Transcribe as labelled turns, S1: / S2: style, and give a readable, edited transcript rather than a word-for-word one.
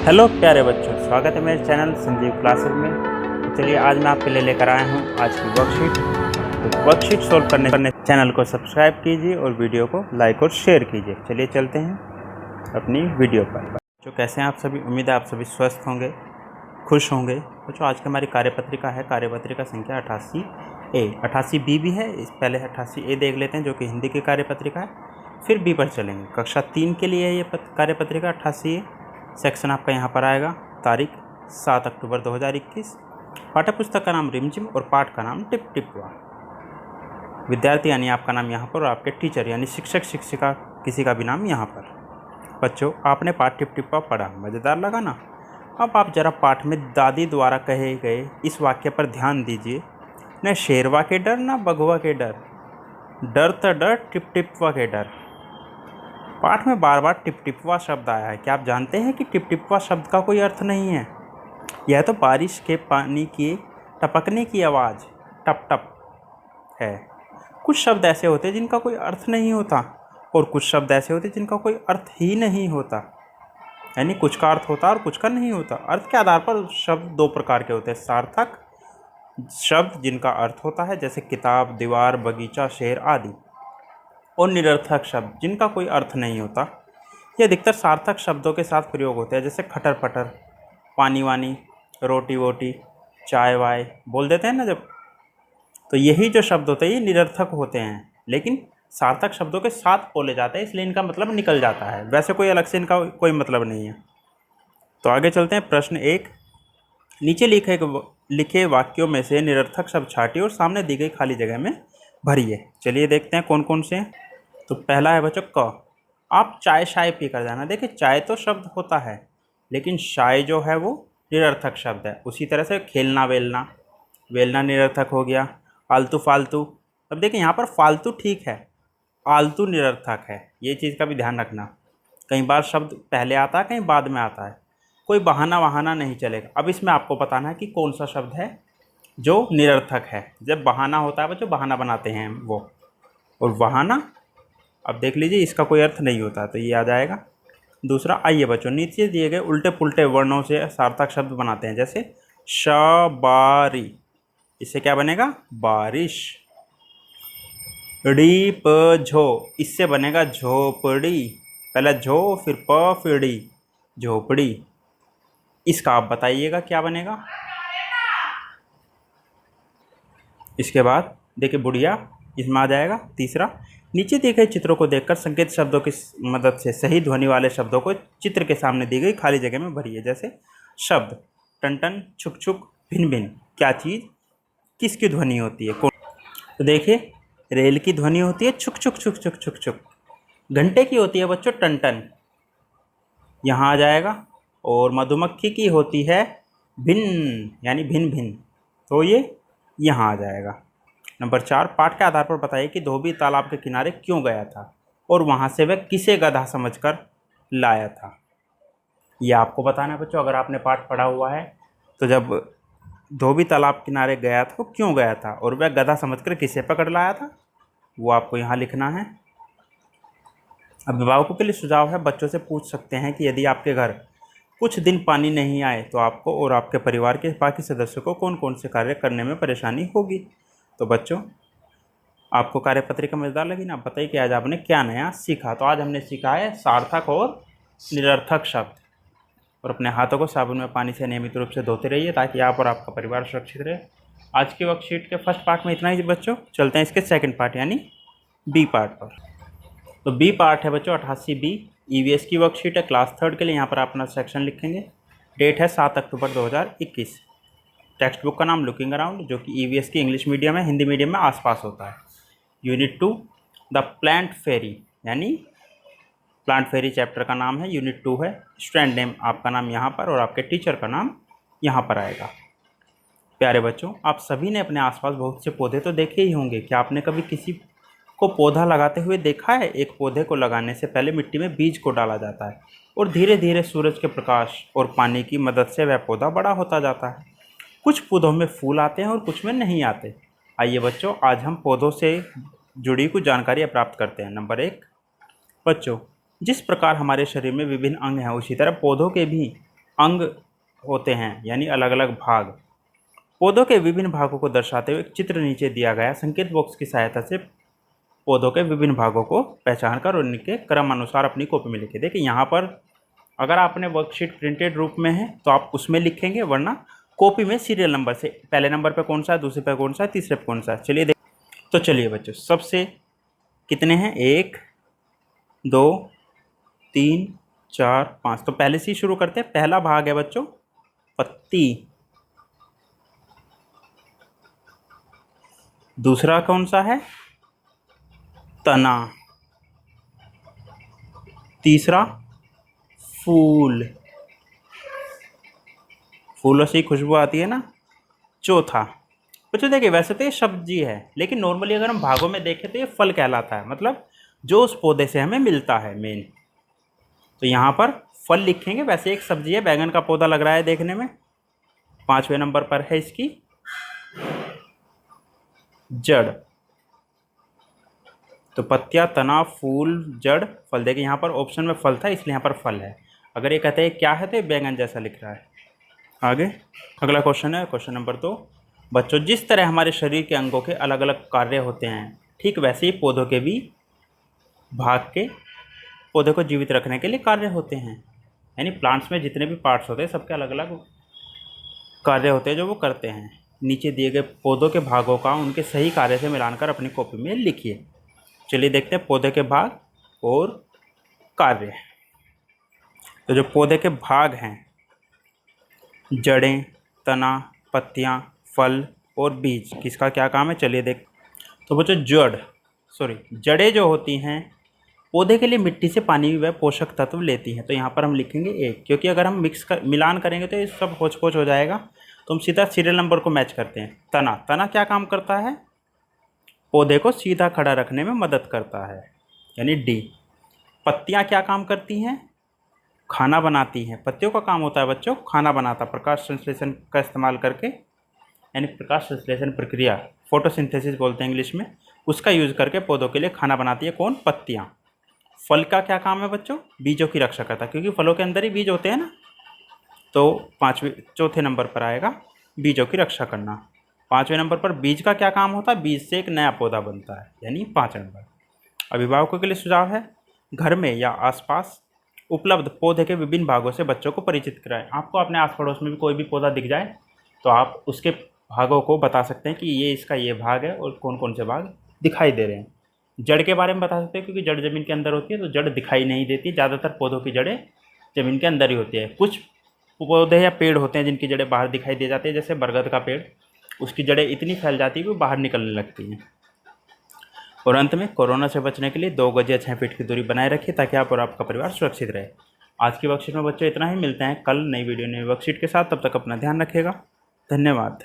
S1: Hello प्यारे बच्चों, स्वागत है मेरे चैनल संजीव क्लासेस में। तो चलिए आज मैं आपके लिए लेकर आया हूँ आज की वर्कशीट। तो वर्कशीट सोल्व करने चैनल को सब्सक्राइब कीजिए और वीडियो को लाइक और शेयर कीजिए। चलिए चलते हैं अपनी वीडियो पर। जो कैसे हैं आप सभी, उम्मीद है आप सभी स्वस्थ होंगे, खुश होंगे। बच्चों आज की हमारी कार्यपत्रिका है कार्यपत्रिका संख्या 88A। 88B भी है, इस पहले 88A देख लेते हैं जो कि हिंदी की कार्यपत्रिका है, फिर B पर चलेंगे। कक्षा 3 के लिए ये कार्यपत्रिका 88A। सेक्शन आपका यहाँ पर आएगा, तारीख 7 अक्टूबर 2021। पाठ्य पुस्तक का नाम रिमझिम और पाठ का नाम टिप टिप हुआ। विद्यार्थी यानी आपका नाम यहाँ पर और आपके टीचर यानी शिक्षक शिक्षिका किसी का भी नाम यहाँ पर। बच्चों आपने पाठ टिप टिप पढ़ा, मज़ेदार लगा ना। अब आप जरा पाठ में दादी द्वारा कहे गए इस वाक्य पर ध्यान दीजिए। न शेरवा के डर न बघवा के डर, डर तो डर टिप टिपवा के डर। पाठ में बार बार टिप टिपवा शब्द आया है। क्या आप जानते हैं कि टिप टिपवा शब्द का कोई अर्थ नहीं है? यह तो बारिश के पानी की टपकने की आवाज़ टप टप है। कुछ शब्द ऐसे होते हैं जिनका कोई अर्थ नहीं होता और कुछ शब्द ऐसे होते हैं जिनका कोई अर्थ ही नहीं होता। यानी कुछ का अर्थ होता है और कुछ का नहीं होता। अर्थ के आधार पर शब्द दो प्रकार के होते हैं, सार्थक शब्द जिनका अर्थ होता है जैसे किताब, दीवार, बगीचा, शेर आदि, और निरर्थक शब्द जिनका कोई अर्थ नहीं होता। ये अधिकतर सार्थक शब्दों के साथ प्रयोग होते हैं जैसे खटर पटर, पानी वानी, रोटी वोटी, चाय वाय बोल देते हैं ना जब, तो यही जो शब्द होते हैं ये निरर्थक होते हैं, लेकिन सार्थक शब्दों के साथ बोले जाते हैं इसलिए इनका मतलब निकल जाता है। वैसे कोई अलग से इनका कोई मतलब नहीं है। तो आगे चलते हैं। प्रश्न 1, नीचे लिखे वाक्यों में से निरर्थक शब्द छांटिए और सामने दी गई खाली जगह में भरिए। चलिए देखते हैं कौन कौन से हैं। तो पहला है बच्चों क, आप चाय शाय पी कर जाना। देखिए चाय तो शब्द होता है लेकिन शाय जो है वो निरर्थक शब्द है। उसी तरह से खेलना वेलना, वेलना निरर्थक हो गया। आलतू फालतू, अब देखिए यहाँ पर फालतू ठीक है, आलतू निरर्थक है। ये चीज़ का भी ध्यान रखना, कई बार शब्द पहले आता है कहीं बाद में आता है। कोई बहाना वहाना नहीं चलेगा। अब इसमें आपको बताना है कि कौन सा शब्द है जो निरर्थक है। जब बहाना होता है बच्चों, बहाना बनाते हैं वो, और बहाना अब देख लीजिए इसका कोई अर्थ नहीं होता तो ये आ जाएगा। दूसरा, आइए बच्चों नीचे दिए गए उल्टे पुल्टे वर्णों से सार्थक शब्द बनाते हैं जैसे शबारी, इससे क्या बनेगा? बारिश। डी प झो, इससे बनेगा झोपड़ी। पहले झो फिर प फिर डी, झोपड़ी। इसका आप बताइएगा क्या बनेगा। इसके बाद देखिए बुढ़िया, इसमें आ जाएगा। तीसरा, नीचे दिए गए चित्रों को देखकर संकेत शब्दों की मदद से सही ध्वनि वाले शब्दों को चित्र के सामने दी गई खाली जगह में भरिए। जैसे शब्द टन टन, छुक छुक, भिन भिन, क्या चीज़ किसकी ध्वनि होती है? कौन? तो देखिए रेल की ध्वनि होती है छुक छुक छुक छुक छुक छुक। घंटे की होती है बच्चों टन टन, यहाँ आ जाएगा। और मधुमक्खी की होती है भिन, यानी भिन भिन, तो ये यहाँ आ जाएगा। नंबर 4, पाठ के आधार पर बताइए कि धोबी तालाब के किनारे क्यों गया था और वहाँ से वह किसे गधा समझकर लाया था। यह आपको बताना है बच्चों। अगर आपने पाठ पढ़ा हुआ है तो जब धोबी तालाब किनारे गया था वो क्यों गया था और वह गधा समझकर किसे पकड़ लाया था, वो आपको यहाँ लिखना है। अभिभावकों के लिए सुझाव है, बच्चों से पूछ सकते हैं कि यदि आपके घर कुछ दिन पानी नहीं आए तो आपको और आपके परिवार के बाकी सदस्यों को कौन कौन से कार्य करने में परेशानी होगी। तो बच्चों आपको कार्यपत्रिका मज़ेदार लगी ना? बताइए कि आज आपने क्या नया सीखा। तो आज हमने सीखा है सार्थक और निरर्थक शब्द। और अपने हाथों को साबुन में पानी से नियमित रूप से धोते रहिए ताकि आप और आपका परिवार सुरक्षित रहे। आज की वर्कशीट के फर्स्ट पार्ट में इतना ही बच्चों। चलते हैं इसके सेकंड पार्ट यानी बी पार्ट पर। तो बी पार्ट है बच्चों 88B, EVS की वर्कशीट है, क्लास 3 के लिए। यहाँ पर अपना सेक्शन लिखेंगे। डेट है 7 अक्टूबर 2021। टेक्स्ट बुक का नाम लुकिंग अराउंड, जो कि EVS की इंग्लिश मीडियम है, हिंदी मीडियम में आसपास होता है। यूनिट 2 द प्लांट फेरी, यानी प्लांट फेरी चैप्टर का नाम है, यूनिट 2 है। स्टूडेंट नेम आपका नाम यहाँ पर और आपके टीचर का नाम यहाँ पर आएगा। प्यारे बच्चों, आप सभी ने अपने आसपास बहुत से पौधे तो देखे ही होंगे। क्या आपने कभी किसी को पौधा लगाते हुए देखा है? एक पौधे को लगाने से पहले मिट्टी में बीज को डाला जाता है और धीरे धीरे सूरज के प्रकाश और पानी की मदद से वह पौधा बड़ा होता जाता है। कुछ पौधों में फूल आते हैं और कुछ में नहीं आते। आइए बच्चों आज हम पौधों से जुड़ी कुछ जानकारियाँ प्राप्त करते हैं। नंबर 1, बच्चों जिस प्रकार हमारे शरीर में विभिन्न अंग हैं उसी तरह पौधों के भी अंग होते हैं, यानी अलग अलग भाग। पौधों के विभिन्न भागों को दर्शाते हुए एक चित्र नीचे दिया गया। संकेत बॉक्स की सहायता से पौधों के विभिन्न भागों को पहचान कर और उनके क्रम अनुसार अपनी कॉपी में लिखें। देखिए यहाँ पर अगर आपने वर्कशीट प्रिंटेड रूप में है तो आप उसमें लिखेंगे, वरना कॉपी में सीरियल नंबर से पहले नंबर पे कौन सा है, दूसरे पे कौन सा है, तीसरे पे कौन सा है। चलिए तो चलिए बच्चों, सबसे कितने हैं, 1 2 3 4 5। तो पहले से ही शुरू करते हैं। पहला भाग है बच्चों पत्ती, दूसरा कौन सा है, तना, तीसरा फूल, फूलों से ही खुशबू आती है ना। चौथा बच्चों देखिए, वैसे तो ये सब्जी है, लेकिन नॉर्मली अगर हम भागों में देखें तो ये फल कहलाता है, मतलब जो उस पौधे से हमें मिलता है मेन। तो यहाँ पर फल लिखेंगे। वैसे एक सब्जी है, बैंगन का पौधा लग रहा है देखने में। 5वें नंबर पर है इसकी जड़। तो पत्तियां, तना, फूल, जड़, फल। देखिए यहाँ पर ऑप्शन में फल था, इसलिए यहाँ पर फल है। अगर ये कहते हैं क्या है तो ये बैंगन जैसा लिख रहा है। आगे अगला क्वेश्चन है, क्वेश्चन नंबर 2। बच्चों, जिस तरह हमारे शरीर के अंगों के अलग अलग कार्य होते हैं, ठीक वैसे ही पौधों के भी भाग के पौधे को जीवित रखने के लिए कार्य होते हैं। यानी प्लांट्स में जितने भी पार्ट्स होते हैं सबके अलग अलग कार्य होते हैं जो वो करते हैं। नीचे दिए गए पौधों के भागों का उनके सही कार्य से मिलानकर अपनी कॉपी में लिखिए। चलिए देखते हैं पौधे के भाग और कार्य। तो जो पौधे के भाग हैं, जड़ें, तना, पत्तियां, फल और बीज, किसका क्या काम है चलिए देख। तो बच्चों जड़ें जो होती हैं पौधे के लिए मिट्टी से पानी व पोषक तत्व लेती हैं। तो यहाँ पर हम लिखेंगे 1, क्योंकि अगर हम मिलान करेंगे तो ये सब होच पोच हो जाएगा। तो हम सीधा सीरियल नंबर को मैच करते हैं। तना क्या काम करता है, पौधे को सीधा खड़ा रखने में मदद करता है, यानी डी। पत्तियाँ क्या काम करती हैं, खाना बनाती हैं। पत्तियों का काम होता है बच्चों खाना बनाता, प्रकाश संश्लेषण का इस्तेमाल करके, यानी प्रकाश संश्लेषण प्रक्रिया, फोटोसिंथेसिस बोलते हैं इंग्लिश में, उसका यूज़ करके पौधों के लिए खाना बनाती है कौन, पत्तियाँ। फल का क्या काम है बच्चों, बीजों की रक्षा करता है, क्योंकि फलों के अंदर ही बीज होते हैं ना। तो चौथे नंबर पर आएगा बीजों की रक्षा करना। 5वें नंबर पर बीज का क्या काम होता है, बीज से एक नया पौधा बनता है, यानी 5 नंबर। अभिभावकों के लिए सुझाव है, घर में या आसपास उपलब्ध पौधे के विभिन्न भागों से बच्चों को परिचित कराएं। आपको अपने आस पड़ोस में भी कोई भी पौधा दिख जाए तो आप उसके भागों को बता सकते हैं कि ये इसका ये भाग है और कौन कौन से भाग दिखाई दे रहे हैं। जड़ के बारे में बता सकते हैं, क्योंकि जड़ ज़मीन के अंदर होती है तो जड़ दिखाई नहीं देती। ज़्यादातर पौधों की जड़ें ज़मीन के अंदर ही होती है। कुछ पौधे या पेड़ होते हैं जिनकी जड़ें बाहर दिखाई दे जाती है, जैसे बरगद का पेड़, उसकी जड़ें इतनी फैल जाती है कि वो बाहर निकलने लगती हैं। और अंत में, कोरोना से बचने के लिए 2 गज या 6 फीट की दूरी बनाए रखिए ताकि आप और आपका परिवार सुरक्षित रहे। आज की वर्कशीट में बच्चों इतना ही। मिलते हैं कल नई वीडियो नई वर्कशीट के साथ। तब तक अपना ध्यान रखिएगा। धन्यवाद।